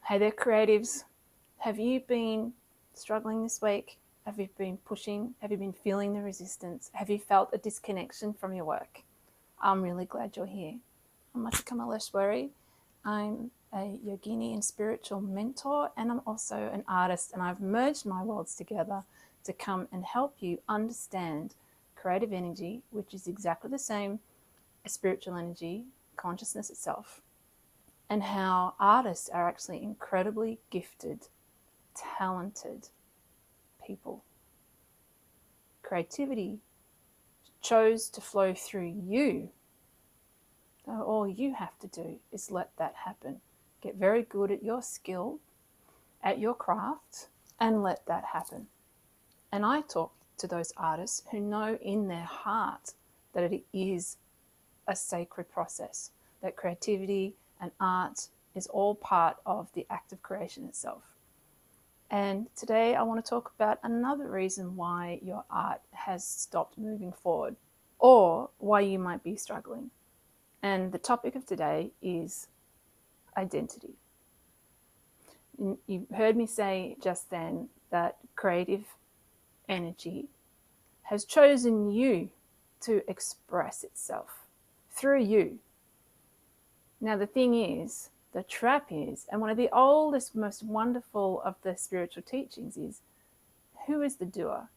Hey there, creatives. Have you been struggling this week? Have you been pushing? Have you been feeling the resistance? Have you felt a disconnection from your work? I'm really glad you're here. I'm Masha Kamaleshwari. I'm a yogini and spiritual mentor, and I'm also an artist, and I've merged my worlds together to come and help you understand creative energy, which is exactly the same as spiritual energy, consciousness itself, and how artists are actually incredibly gifted, talented people. Creativity chose to flow through you. So all you have to do is let that happen. Get very good at your skill, at your craft, and let that happen. And I talk to those artists who know in their heart that it is a sacred process, that creativity and art is all part of the act of creation itself. And today I want to talk about another reason why your art has stopped moving forward or why you might be struggling. And the topic of today is identity. You heard me say just then that creative energy has chosen you to express itself through you. Now, the thing is, the trap is, and one of the oldest, most wonderful of the spiritual teachings is, who is the doer?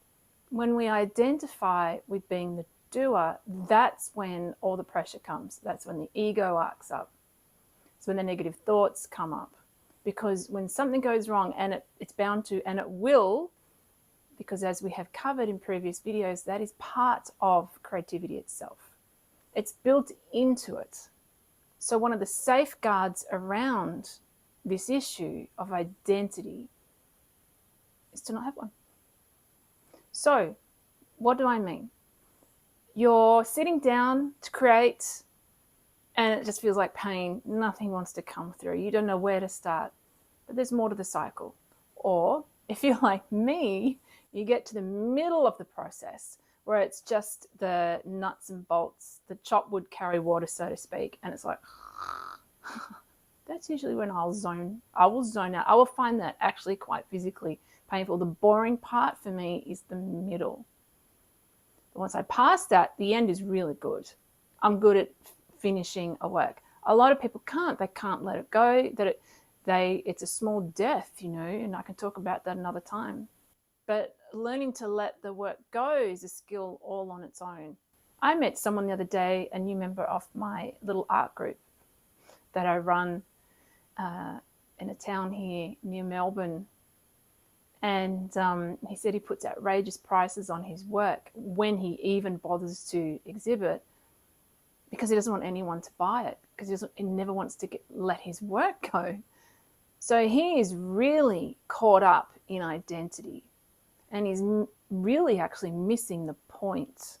When we identify with being the doer, that's when all the pressure comes. That's when the ego arcs up. It's when the negative thoughts come up. Because when something goes wrong, and it's bound to, and it will, because as we have covered in previous videos, that is part of creativity itself. It's built into it. So one of the safeguards around this issue of identity is to not have one. So what do I mean? You're sitting down to create and it just feels like pain. Nothing wants to come through. You don't know where to start, but there's more to the cycle. Or if you're like me, you get to the middle of the process where it's just the nuts and bolts, the chop wood carry water, so to speak, and it's like, that's usually when I will zone out. I will find that actually quite physically painful. The boring part for me is the middle. But once I pass that, the end is really good. I'm good at finishing a work. A lot of people can't. They can't let it go. It's a small death, and I can talk about that another time. But learning to let the work go is a skill all on its own. I met someone the other day, a new member of my little art group that I run in a town here near Melbourne. And he said he puts outrageous prices on his work when he even bothers to exhibit, because he doesn't want anyone to buy it, because he never wants to let his work go. So he is really caught up in identity, and he's really actually missing the point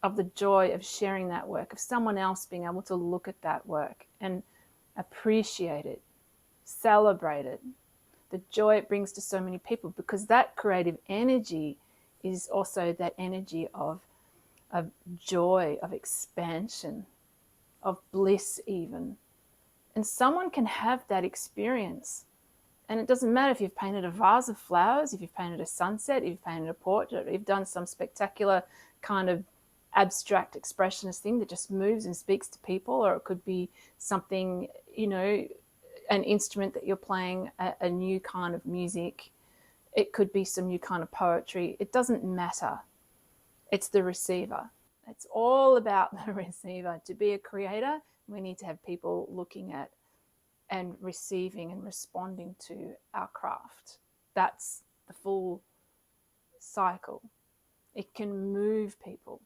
of the joy of sharing that work, of someone else being able to look at that work and appreciate it, celebrate it, the joy it brings to so many people, because that creative energy is also that energy of joy, of expansion, of bliss even. And someone can have that experience. And it doesn't matter if you've painted a vase of flowers, if you've painted a sunset, if you've painted a portrait, if you've done some spectacular kind of abstract expressionist thing that just moves and speaks to people, or it could be something, an instrument that you're playing, a new kind of music. It could be some new kind of poetry. It doesn't matter. It's the receiver. It's all about the receiver. To be a creator, we need to have people looking at and receiving and responding to our craft. That's the full cycle. It can move people.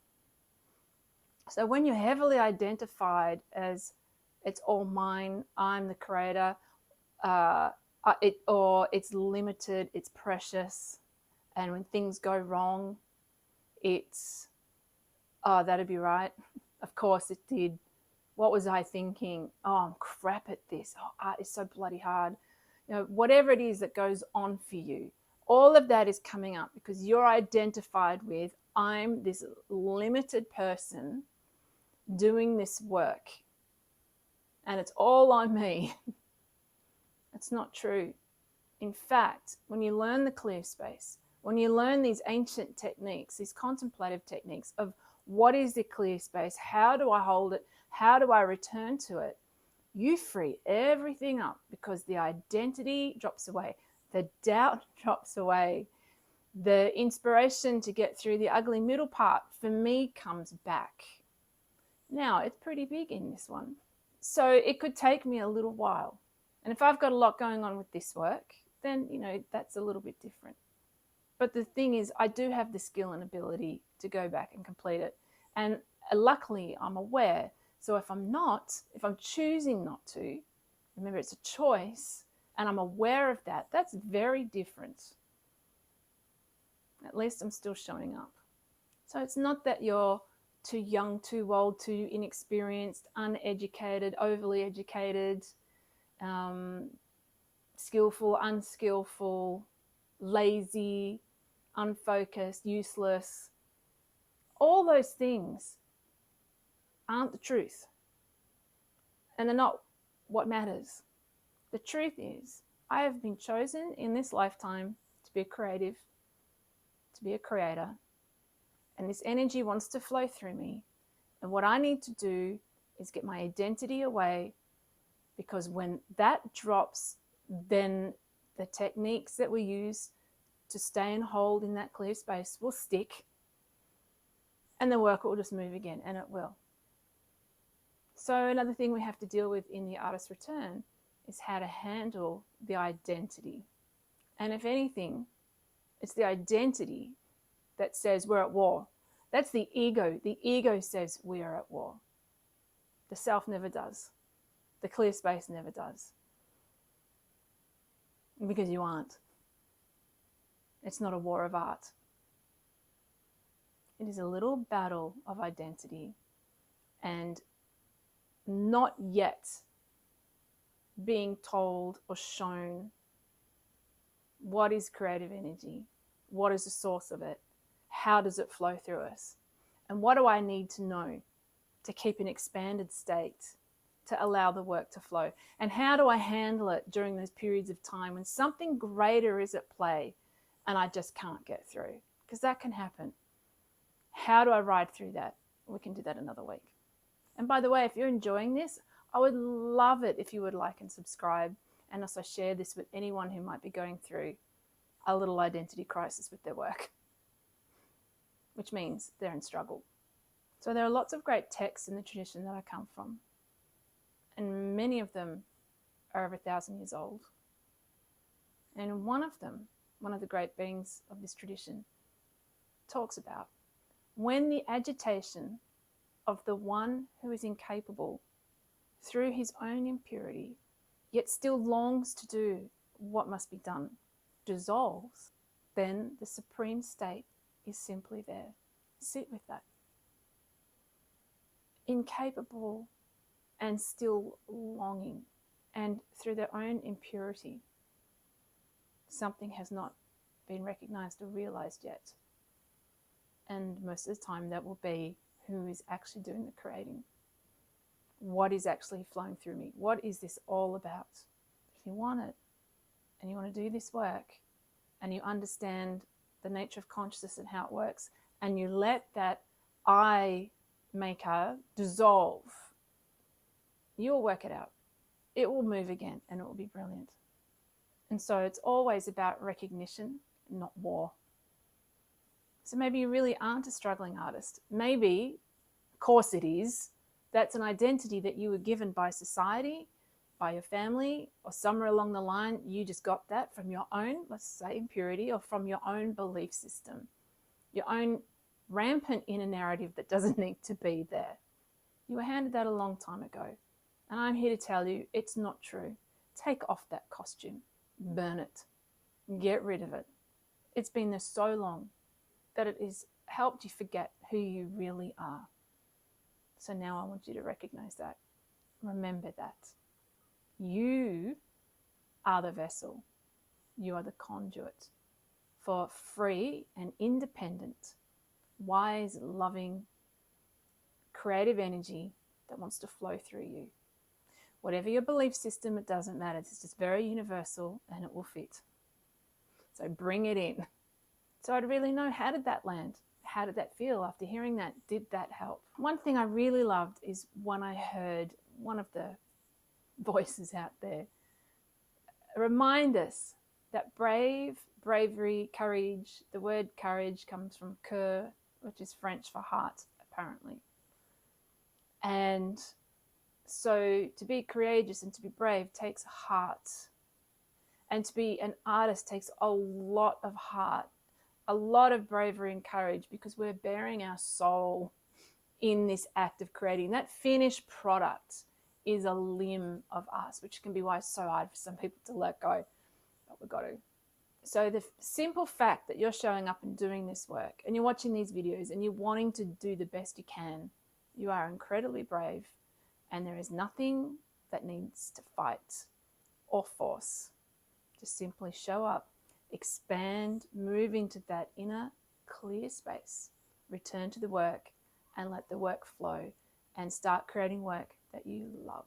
So when you're heavily identified as it's all mine, I'm the creator, or it's limited, it's precious, and when things go wrong, it's, oh, that'd be right. Of course it did. What was I thinking? Oh, I'm crap at this. Oh, art is so bloody hard. Whatever it is that goes on for you, all of that is coming up because you're identified with, I'm this limited person doing this work, and it's all on me. It's not true. In fact, when you learn the clear space, when you learn these ancient techniques, these contemplative techniques of what is the clear space, how do I hold it, how do I return to it, you free everything up because the identity drops away, the doubt drops away, the inspiration to get through the ugly middle part for me comes back. Now, it's pretty big in this one. So it could take me a little while. And if I've got a lot going on with this work, then, that's a little bit different. But the thing is, I do have the skill and ability to go back and complete it. And luckily, I'm aware. So if I'm choosing not to, remember it's a choice, and I'm aware of that, that's very different. At least I'm still showing up. So it's not that you're too young, too old, too inexperienced, uneducated, overly educated, skillful, unskillful, lazy, unfocused, useless. All those things aren't the truth. And they're not what matters. The truth is, I have been chosen in this lifetime to be a creative, to be a creator. And this energy wants to flow through me. And what I need to do is get my identity away, because when that drops, then the techniques that we use to stay and hold in that clear space will stick, and the work will just move again, and it will. So another thing we have to deal with in the artist's return is how to handle the identity. And if anything, it's the identity that says we're at war. That's the ego. The ego says we are at war. The self never does. The clear space never does. Because you aren't. It's not a war of art. It is a little battle of identity, and not yet being told or shown what is creative energy, what is the source of it, how does it flow through us, and what do I need to know to keep an expanded state to allow the work to flow, and how do I handle it during those periods of time when something greater is at play and I just can't get through, because that can happen. How do I ride through that? We can do that another week. And by the way, if you're enjoying this, I would love it if you would like and subscribe, and also share this with anyone who might be going through a little identity crisis with their work, which means they're in struggle. So there are lots of great texts in the tradition that I come from, and many of them are over 1,000 years old. And one of them, one of the great beings of this tradition, talks about when the agitation of the one who is incapable through his own impurity, yet still longs to do what must be done, dissolves, then the supreme state is simply there. Sit with that. Incapable and still longing, and through their own impurity, something has not been recognized or realized yet. And most of the time that will be who is actually doing the creating. What is actually flowing through me? What is this all about? If you want it, and you want to do this work, and you understand the nature of consciousness and how it works, and you let that I maker dissolve, you will work it out. It will move again, and it will be brilliant. And so it's always about recognition, not war. So maybe you really aren't a struggling artist. Maybe, of course it is, that's an identity that you were given by society, by your family, or somewhere along the line, you just got that from your own, let's say, impurity, or from your own belief system, your own rampant inner narrative that doesn't need to be there. You were handed that a long time ago. And I'm here to tell you, it's not true. Take off that costume, burn it, get rid of it. It's been there so long that it has helped you forget who you really are. So now I want you to recognize that. Remember that. You are the vessel. You are the conduit for free and independent, wise, loving, creative energy that wants to flow through you. Whatever your belief system, it doesn't matter. It's just very universal and it will fit. So bring it in. So I'd really know, how did that land? How did that feel after hearing that? Did that help? One thing I really loved is when I heard one of the voices out there remind us that bravery, courage, the word courage comes from cœur, which is French for heart, apparently. And so to be courageous and to be brave takes heart. And to be an artist takes a lot of heart, a lot of bravery and courage, because we're bearing our soul in this act of creating. That finished product is a limb of us, which can be why it's so hard for some people to let go, but we've got to. So the simple fact that you're showing up and doing this work and you're watching these videos and you're wanting to do the best you can, you are incredibly brave, and there is nothing that needs to fight or force. Just simply show up, expand, move into that inner clear space, return to the work and let the work flow, and start creating work that you love.